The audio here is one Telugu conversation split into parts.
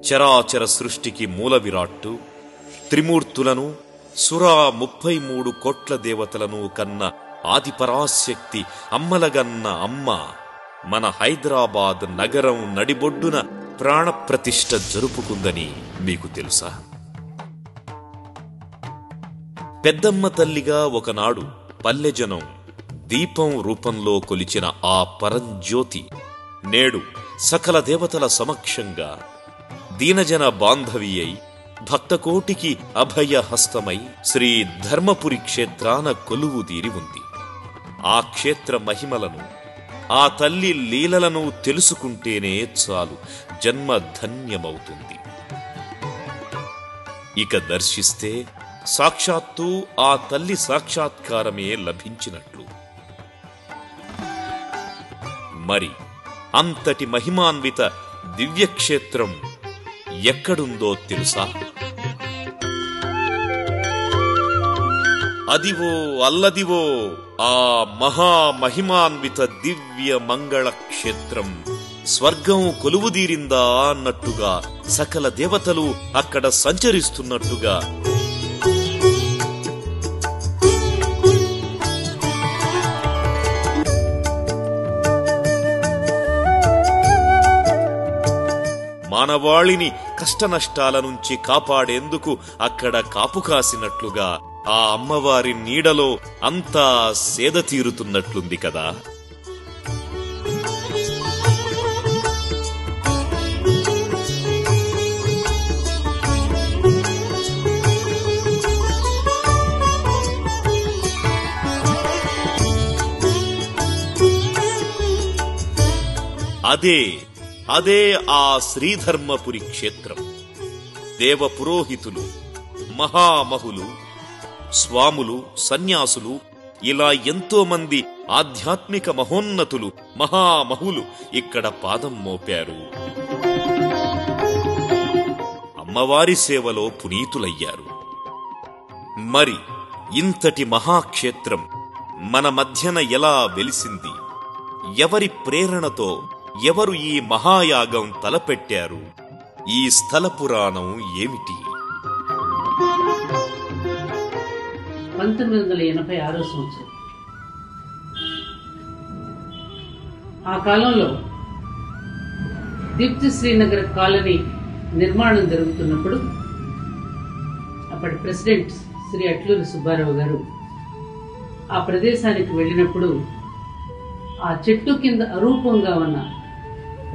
చరాచర సృష్టికి మూల విరాట్టు, త్రిమూర్తులను సురా 33 కోట్ల దేవతలను కన్న ఆదిపరాశక్తి అమ్మలగన్న అమ్మ మన హైదరాబాద్ నగరం నడిబొడ్డున ప్రాణప్రతిష్ఠ జరుపుకుందని మీకు తెలుసా? పెద్దమ్మ తల్లిగా ఒకనాడు పల్లెజనం దీపం రూపంలో కొలిచిన ఆ పరంజ్యోతి నేడు సకల దేవతల సమక్షంగా దీనజన బాంధవి అయి భక్తకోటికి అభయహస్తమై శ్రీ ధర్మపురి క్షేత్రాన కొలువుదీరి ఉంది. ఆ క్షేత్ర మహిమలను, ఆ తల్లి లీలలను తెలుసుకుంటేనే చాలు, జన్మ ధన్యమవుతుంది. ఇక దర్శిస్తే సాక్షాత్తు ఆ తల్లి సాక్షాత్కారమే లభించినట్లు. మరి అంతటి మహిమాన్విత దివ్యక్షేత్రం ఎక్కడుందో తెలుసా? అదివో అల్లదివో ఆ మహామహిమాన్విత దివ్య మంగళ క్షేత్రం. స్వర్గం కొలువుదీరిందా అన్నట్టుగా సకల దేవతలు అక్కడ సంచరిస్తున్నట్టుగా మానవాళిని కష్టనష్టాల నుంచి కాపాడేందుకు అక్కడ కాపు కాసినట్లుగా ఆ అమ్మవారి నీడలో అంతా సేద తీరుతున్నట్లుంది కదా. అదే ఆ శ్రీధర్మపురి క్షేత్రం. దేవ పురోహితులు, మహామహులు, స్వాములు, సన్యాసులు, ఇలా ఎంతో మంది ఆధ్యాత్మిక మహోన్నతులు, మహామహులు ఇక్కడ పాదం మోపారు. అమ్మవారి సేవలో పునీతులయ్యారు. మరి ఇంతటి మహాక్షేత్రం మన మధ్యన ఎలా వెలిసింది? ఎవరి ప్రేరణతో ఎవరు ఈ మహాయాగం తలపెట్టారు? ఈ స్థల పురాణం ఏమిటి? 1986 సంవత్సరం. ఆ కాలంలో దీప్తి శ్రీనగర్ కాలనీ నిర్మాణం జరుగుతున్నప్పుడు అప్పటి ప్రెసిడెంట్ శ్రీ అట్లూరి సుబ్బారావు గారు ఆ ప్రదేశానికి వెళ్ళినప్పుడు ఆ చెట్టు కింద అరూపంగా ఉన్న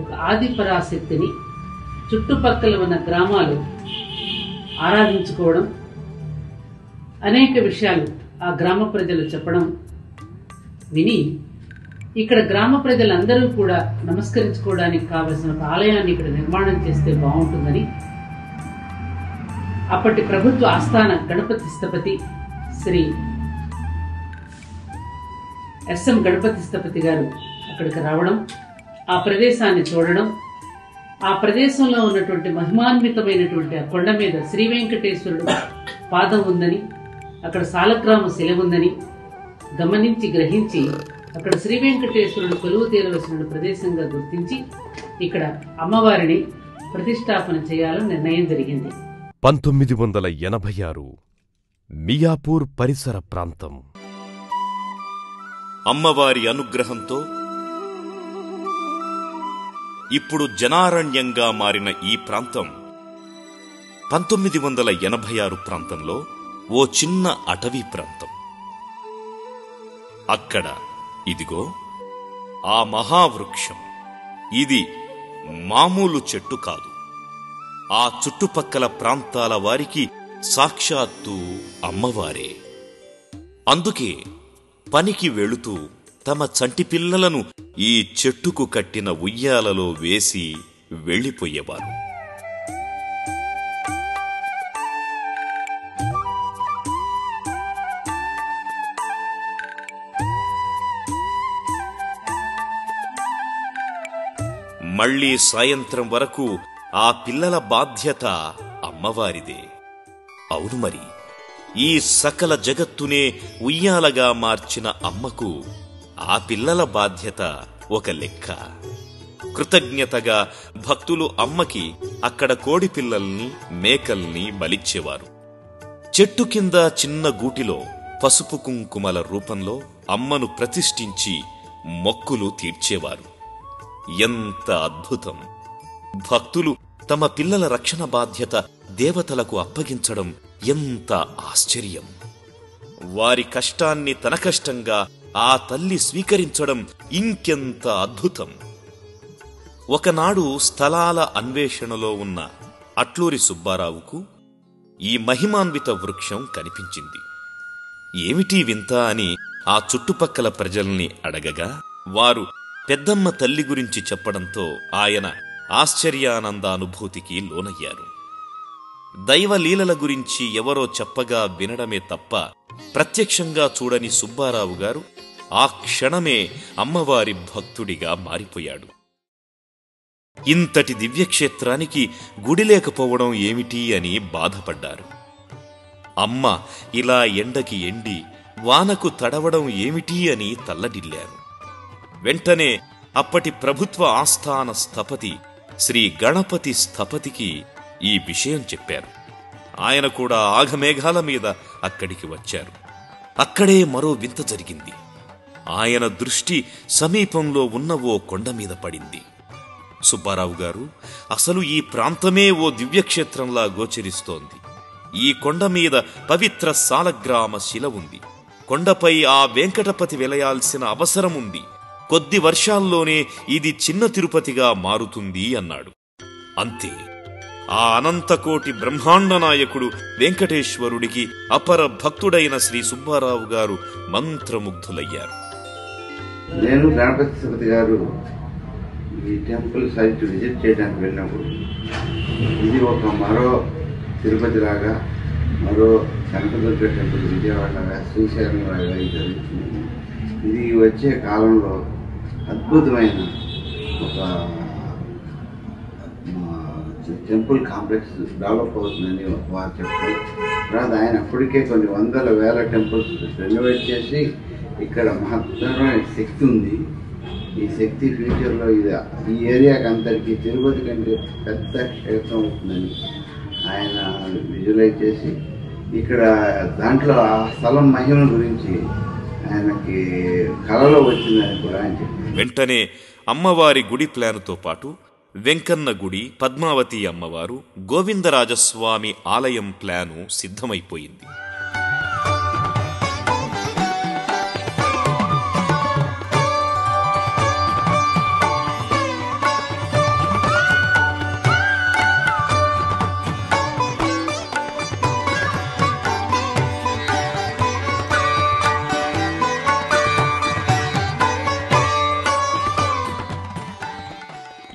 ఒక ఆది పరాశక్తిని చుట్టుపక్కల ఉన్న గ్రామాలు ఆరాధించుకోవడం, అనేక విషయాలు ఆ గ్రామ ప్రజలు చెప్పడం విని ఇక్కడ గ్రామ ప్రజలందరూ కూడా నమస్కరించుకోవడానికి కావలసిన ఒక ఆలయాన్ని ఇక్కడ నిర్మాణం చేస్తే బాగుంటుందని అప్పటి ప్రభుత్వ ఆస్థాన గణపతి స్థపతి శ్రీ ఎస్ఎం గణపతి స్థపతి గారు అక్కడికి రావడం, ఆ ప్రదేశాన్ని చూడడం, ఆ ప్రదేశంలో ఉన్నటువంటి మహిమాన్వితమైనటువంటి ఆ కొండ మీద శ్రీ వెంకటేశ్వరుడు పాదం ఉందని, అక్కడ సాలగ్రామ శిల ఉందని గమనించి గ్రహించి అక్కడ శ్రీ వెంకటేశ్వరుడు కొలువు తీరవలసిన ప్రదేశంగా గుర్తించి ఇక్కడ అమ్మవారిని ప్రతిష్టాపన చేయాలని నిర్ణయం జరిగింది. 1986 మియాపూర్ పరిసర ప్రాంతం. అమ్మవారి అనుగ్రహంతో ఇప్పుడు జనారణ్యంగా మారిన ఈ ప్రాంతం 1986 ప్రాంతంలో ఓ చిన్న అటవీ ప్రాంతం. అక్కడ ఇదిగో ఆ మహావృక్షం. ఇది మామూలు చెట్టు కాదు. ఆ చుట్టుపక్కల ప్రాంతాల వారికి సాక్షాత్తు అమ్మవారే. అందుకే పనికి వెళుతూ తమ చంటి పిల్లలను ఈ చెట్టుకు కట్టిన ఉయ్యాలలో వేసి వెళ్లిపోయేవారు. మళ్లీ సాయంత్రం వరకు ఆ పిల్లల బాధ్యత అమ్మవారిదే. అవును మరి, ఈ సకల జగత్తునే ఉయ్యాలగా మార్చిన అమ్మకు ఆ పిల్లల బాధ్యత ఒక లెక్క. కృతజ్ఞతగా భక్తులు అమ్మకి అక్కడ కోడి పిల్లల్ని మేకల్ని బలిచ్చేవారు. చెట్టు కింద చిన్న గూటిలో పసుపు కుంకుమల రూపంలో అమ్మను ప్రతిష్ఠించి మొక్కులు తీర్చేవారు. ఎంత అద్భుతం! భక్తులు తమ పిల్లల రక్షణ బాధ్యత దేవతలకు అప్పగించడం ఎంత ఆశ్చర్యం! వారి కష్టాన్ని తన కష్టంగా ఆ తల్లి స్వీకరించడం ఇంకెంత అద్భుతం! ఒకనాడు స్థలాల అన్వేషణలో ఉన్న అట్లూరి సుబ్బారావుకు ఈ మహిమాన్విత వృక్షం కనిపించింది. ఏమిటీ వింత అని ఆ చుట్టుపక్కల ప్రజల్ని అడగగా వారు పెద్దమ్మ తల్లి గురించి చెప్పడంతో ఆయన ఆశ్చర్యానందానుభూతికి లోనయ్యారు. దైవలీలల గురించి ఎవరో చెప్పగా వినడమే తప్ప ప్రత్యక్షంగా చూడని సుబ్బారావు గారు ఆ క్షణమే అమ్మవారి భక్తుడిగా మారిపోయాడు. ఇంతటి దివ్యక్షేత్రానికి గుడి లేకపోవడం ఏమిటి అని బాధపడ్డారు. అమ్మ ఇలా ఎండకి ఎండి వానకు తడవడం ఏమిటి అని తల్లడిల్లారు. వెంటనే అప్పటి ప్రభుత్వ ఆస్థాన స్థపతి శ్రీ గణపతి స్థపతికి ఈ విషయం చెప్పారు. ఆయన కూడా ఆఘమేఘాల మీద అక్కడికి వచ్చారు. అక్కడే మరో వింత జరిగింది. ఆయన దృష్టి సమీపంలో ఉన్న ఓ కొండ మీద పడింది. సుబ్బారావు గారు, అసలు ఈ ప్రాంతమే ఓ దివ్యక్షేత్రంలా గోచరిస్తోంది. ఈ కొండ మీద పవిత్ర సాలగ్రామ శిల ఉంది. కొండపై ఆ వెంకటపతి వెలయాల్సిన అవసరం ఉంది. కొద్ది వర్షాల్లోనే ఇది చిన్న తిరుపతిగా మారుతుంది అన్నాడు. అంతే, ఆ అనంతకోటి బ్రహ్మాండ నాయకుడు వెంకటేశ్వరుడికి అపర భక్తుడైన శ్రీ సుబ్బారావు గారు మంత్రముగ్ధులయ్యారు. నేను గణపతి స్థపతి గారు ఈ టెంపుల్ సైట్ విజిట్ చేయడానికి వెళ్ళినప్పుడు ఇది ఒక మరో తిరుపతి లాగా, మరో కనకదుర్గ టెంపుల్ విజయవాడ లాగా, శ్రీశైలం లాగా జరుగుతుంది. ఇది వచ్చే కాలంలో అద్భుతమైన ఒక టెంపుల్ కాంప్లెక్స్ డెవలప్ అవుతుందని వారు చెప్పారు. తర్వాత ఆయన అప్పటికే కొన్ని వందల వేల టెంపుల్స్ రెనోవేట్ చేసి ఇక్కడ మహత్తరమైన శక్తి ఉంది. ఈ శక్తి ఫ్యూచర్లో ఇది ఈ ఏరియాకి అంతటికి తిరుపతి కంటే పెద్ద క్షేత్రం అవుతుందని ఆయన విజువలైజ్ చేసి ఇక్కడ దాంట్లో ఆ స్థలం మహిమ గురించి ఆయనకి కలలో వచ్చిందని కూడా ఆయన చెప్పారు. వెంటనే అమ్మవారి గుడి ప్లానుతో పాటు వెంకన్న గుడి, పద్మావతి అమ్మవారు, గోవిందరాజస్వామి ఆలయం ప్లాను సిద్ధమైపోయింది.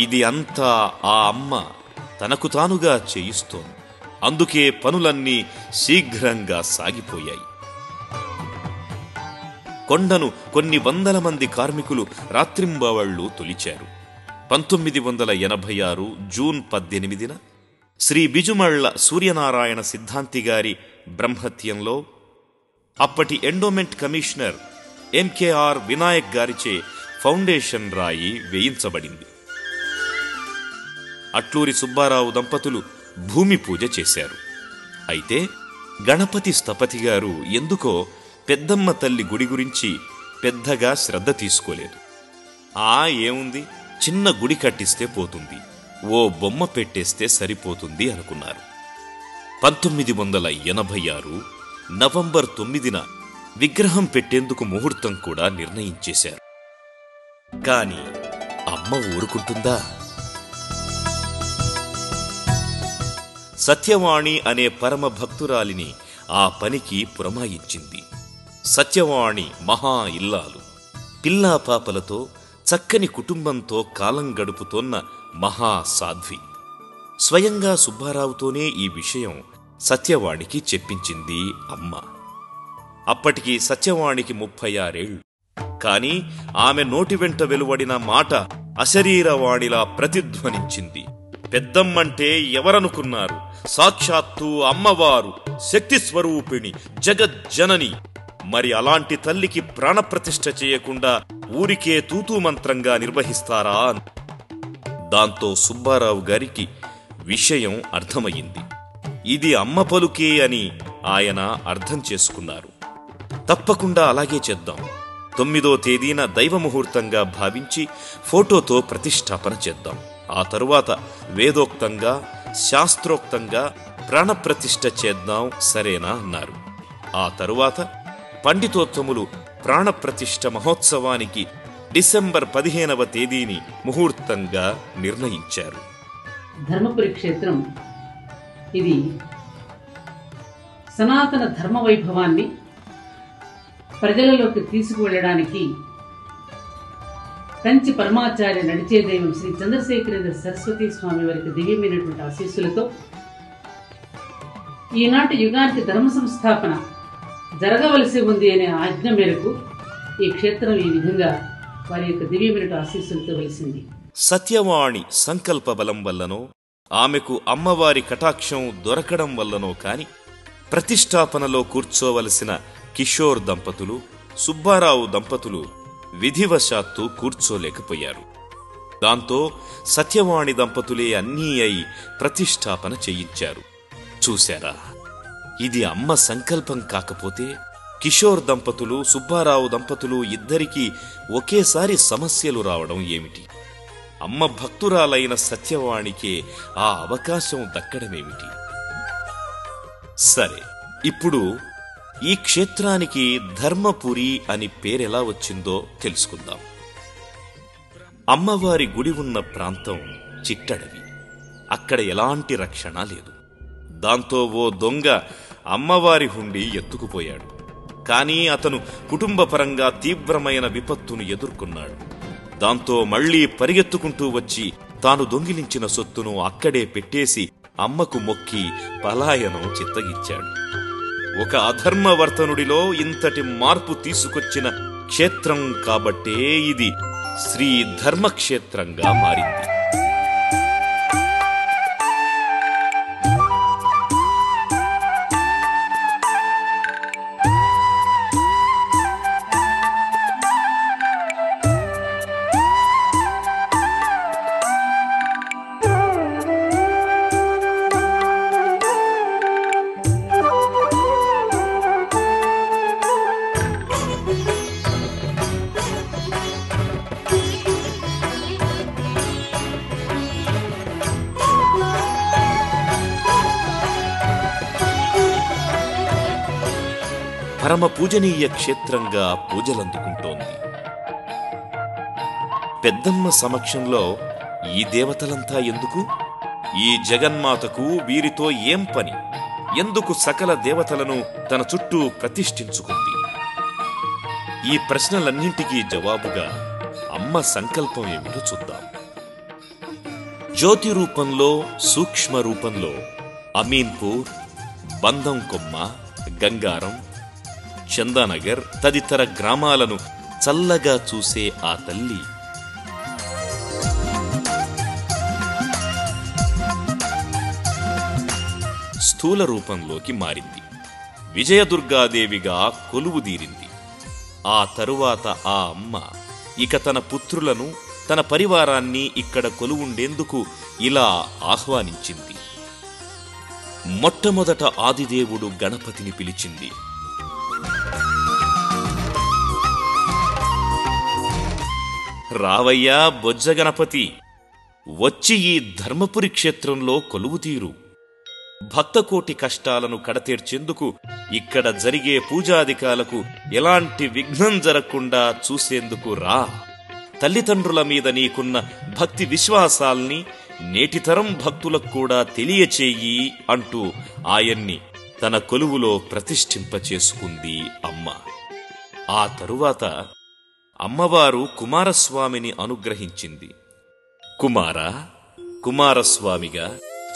ఇది అంతా ఆ అమ్మ తనకు తానుగా చేయిస్తోంది. అందుకే పనులన్నీ శీఘ్రంగా సాగిపోయాయి. కొండను కొన్ని వందల మంది కార్మికులు రాత్రింబవళ్లు తొలిచారు. 1986 జూన్ 18న శ్రీ బిజుమళ్ల సూర్యనారాయణ సిద్ధాంతి గారి బ్రహ్మత్యంలో అప్పటి ఎండోమెంట్ కమిషనర్ ఎంకేఆర్ వినాయక్ గారిచే ఫౌండేషన్ రాయి వేయించబడింది. అట్లూరి సుబ్బారావు దంపతులు భూమి పూజ చేశారు. అయితే గణపతి స్థపతి గారు ఎందుకో పెద్దమ్మ తల్లి గుడి గురించి పెద్దగా శ్రద్ధ తీసుకోలేదు. ఏముంది, చిన్న గుడి కట్టిస్తే పోతుంది, ఓ బొమ్మ పెట్టేస్తే సరిపోతుంది అనుకున్నారు. 1986 నవంబర్ 9న విగ్రహం పెట్టేందుకు ముహూర్తం కూడా నిర్ణయించేశారు. కాని అమ్మ ఊరుకుంటుందా? సత్యవాణి అనే పరమ భక్తురాలిని ఆ పనికి పురమాయించింది. సత్యవాణి మహా ఇల్లాలు, పిల్లా పాపలతో చక్కని కుటుంబంతో కాలం గడుపుతోన్న మహాసాధ్వి. స్వయంగా సుబ్బారావుతోనే ఈ విషయం సత్యవాణికి చెప్పించింది అమ్మ. అప్పటికి సత్యవాణికి 36 ఏళ్లు. కాని ఆమె నోటి వెంట వెలువడిన మాట అశరీరవాణిలా ప్రతిధ్వనించింది. పెద్దమ్మంటే ఎవరనుకున్నారు? సాక్షాత్తు అమ్మవారు, శక్తి స్వరూపిణి, జగజ్జనని. మరి అలాంటి తల్లికి ప్రాణప్రతిష్ఠ చేయకుండా ఊరికే తూతూ మంత్రంగా నిర్వహిస్తారా? దాంతో సుబ్బారావు గారికి విషయం అర్థమయ్యింది. ఇది అమ్మ పలుకే అని ఆయన అర్థం చేసుకున్నారు. తప్పకుండా అలాగే చేద్దాం. 9వ తేదీన దైవముహూర్తంగా భావించి ఫోటోతో ప్రతిష్టాపన చేద్దాం. ఆ తరువాత వేదోక్తంగా శాస్త్రోక్తంగా ప్రాణప్రతిష్ఠ చేద్దాం, సరేనా అన్నారు. ఆ తరువాత పండితోత్తములు ప్రాణప్రతిష్ఠ మహోత్సవానికి డిసెంబర్ 15వ తేదీని ముహూర్తంగా నిర్ణయించారు. ధర్మపురి క్షేత్రం ఇది సనాతన ధర్మ వైభవాన్ని ప్రజలలోకి తీసుకువెళ్ళడానికి కంచి పరమాచార్య నడిచే దైవం శ్రీ చంద్రశేఖరేంద్ర సరస్వతి స్వామి వారికి దివ్యమైనటువంటి ఆశీస్సులతో ఈనాటి యుగానికి ధర్మ సంస్థాపన జరగవలసి ఉంది అనే ఆజ్ఞ మేరకు ఈ క్షేత్రం ఈ విధంగా వారి యొక్క దివ్యమైన ఆశీస్సులతో వెలిసింది. సత్యవాణి సంకల్ప బలం వల్లనో ఆమెకు అమ్మవారి కటాక్షం దొరకడం వల్లనో కాని ప్రతిష్టాపనలో కూర్చోవలసిన కిషోర్ దంపతులు, సుబ్బారావు దంపతులు విధివశాత్తు కూర్చోలేకపోయారు. దాంతో సత్యవాణి దంపతులే అన్నీ అయి ప్రతిష్టాపన చేయించారు. చూశారా, ఇది అమ్మ సంకల్పం కాకపోతే కిషోర్ దంపతులు, సుబ్బారావు దంపతులు ఇద్దరికీ ఒకేసారి సమస్యలు రావడం ఏమిటి? అమ్మ భక్తురాలైన సత్యవాణికే ఆ అవకాశం దక్కడమేమిటి? సరే, ఇప్పుడు ఈ క్షేత్రానికి ధర్మపురి అని పేరెలా వచ్చిందో తెలుసుకుందాం. అమ్మవారి గుడి ఉన్న ప్రాంతం చిట్టడవి. అక్కడ ఎలాంటి రక్షణ లేదు. దాంతో ఓ దొంగ అమ్మవారి హుండీ ఎత్తుకుపోయాడు. కానీ అతను కుటుంబపరంగా తీవ్రమైన విపత్తును ఎదుర్కొన్నాడు. దాంతో మళ్లీ పరిగెత్తుకుంటూ వచ్చి తాను దొంగిలించిన సొత్తును అక్కడే పెట్టేసి అమ్మకు మొక్కి పలాయనం చిత్తగించాడు. ఒక అధర్మవర్తనుడిలో ఇంతటి మార్పు తీసుకొచ్చిన క్షేత్రం కాబట్టే ఇది శ్రీ ధర్మక్షేత్రంగా మారింది. పరమ పూజనీయ క్షేత్రంగా పూజలందుకుంటోంది. పెద్దమ్మ సమక్షంలో ఈ దేవతలంతా ఎందుకు? ఈ జగన్మాతకు వీరితో ఏం పని? ఎందుకు సకల దేవతలను తన చుట్టూ ప్రతిష్ఠించుకుంది? ఈ ప్రశ్నలన్నింటికీ జవాబుగా అమ్మ సంకల్పం ఏమిటో చూద్దాం. జ్యోతి రూపంలో, సూక్ష్మ రూపంలో అమీన్పూర్, బంధం కొమ్మ, గంగారం, చందానగర్ తదితర గ్రామాలను చల్లగా చూసే ఆ తల్లి స్థూల రూపంలోకి మారింది. విజయదుర్గాదేవిగా కొలువుదీరింది. ఆ తరువాత ఆ అమ్మ ఇక తన పుత్రులను, తన పరివారాన్ని ఇక్కడ కొలువుండేందుకు ఇలా ఆహ్వానించింది. మొట్టమొదట ఆదిదేవుడు గణపతిని పిలిచింది. రావయ్యా బొజ్జ గణపతి, వచ్చి ఈ ధర్మపురి క్షేత్రంలో కొలువుతీరు. భక్తకోటి కష్టాలను కడతీర్చేందుకు ఇక్కడ జరిగే పూజాధికాలకు ఎలాంటి విఘ్నం జరగకుండా చూసేందుకు రా. తల్లిదండ్రుల మీద నీకున్న భక్తి విశ్వాసాల్ని నేటితరం భక్తులకు కూడా తెలియచేయి అంటూ ఆయన్ని తన కొలువులో ప్రతిష్ఠింపచేసుకుంది అమ్మ. ఆ తరువాత అమ్మవారు కుమారస్వామిని అనుగ్రహించింది. కుమారస్వామిగా,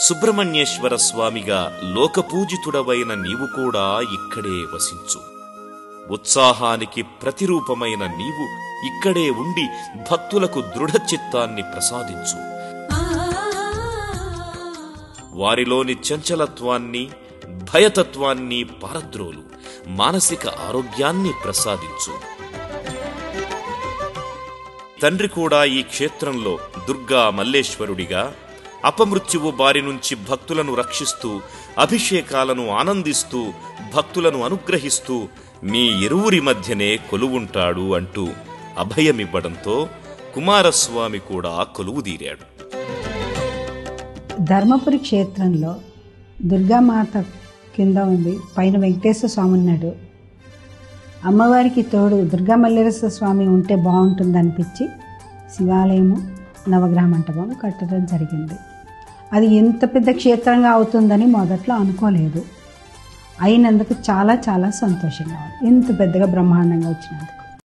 సుబ్రహ్మణ్యేశ్వర స్వామిగా లోకపూజితుడవైన నీవు కూడా ఇక్కడే వసించు. ఉత్సాహానికి ప్రతిరూపమైన నీవు ఇక్కడే ఉండి భక్తులకు దృఢచిత్తాన్ని ప్రసాదించు. వారిలోని చంచలత్వాన్ని, భయతత్వాన్ని పారద్రోలు. మానసిక ఆరోగ్యాన్ని ప్రసాదించు. తండ్రి కూడా ఈ క్షేత్రంలో దుర్గా మల్లేశ్వరుడిగా అపమృత్యువు బారి నుంచి భక్తులను రక్షిస్తూ అభిషేకాలను ఆనందిస్తూ భక్తులను అనుగ్రహిస్తూ మీ ఇరువురి మధ్యనే కొలువుంటాడు అంటూ అభయమివ్వడంతో కుమారస్వామి కూడా కొలువుదీరాడు. ధర్మపురి క్షేత్రంలో దుర్గామాత కింద ఉంది, పైన వెంకటేశ్వర స్వామి ఉన్నాడు. అమ్మవారికి తోడు దుర్గా మల్లేశ్వర స్వామి ఉంటే బాగుంటుందనిపించి శివాలయము నవగ్రహ మంటపం కట్టడం జరిగింది. అది ఎంత పెద్ద క్షేత్రంగా అవుతుందని మొదట్లో అనుకోలేదు. అయినందుకు చాలా చాలా సంతోషంగా ఉంది, ఇంత పెద్దగా బ్రహ్మాండంగా వచ్చినందుకు.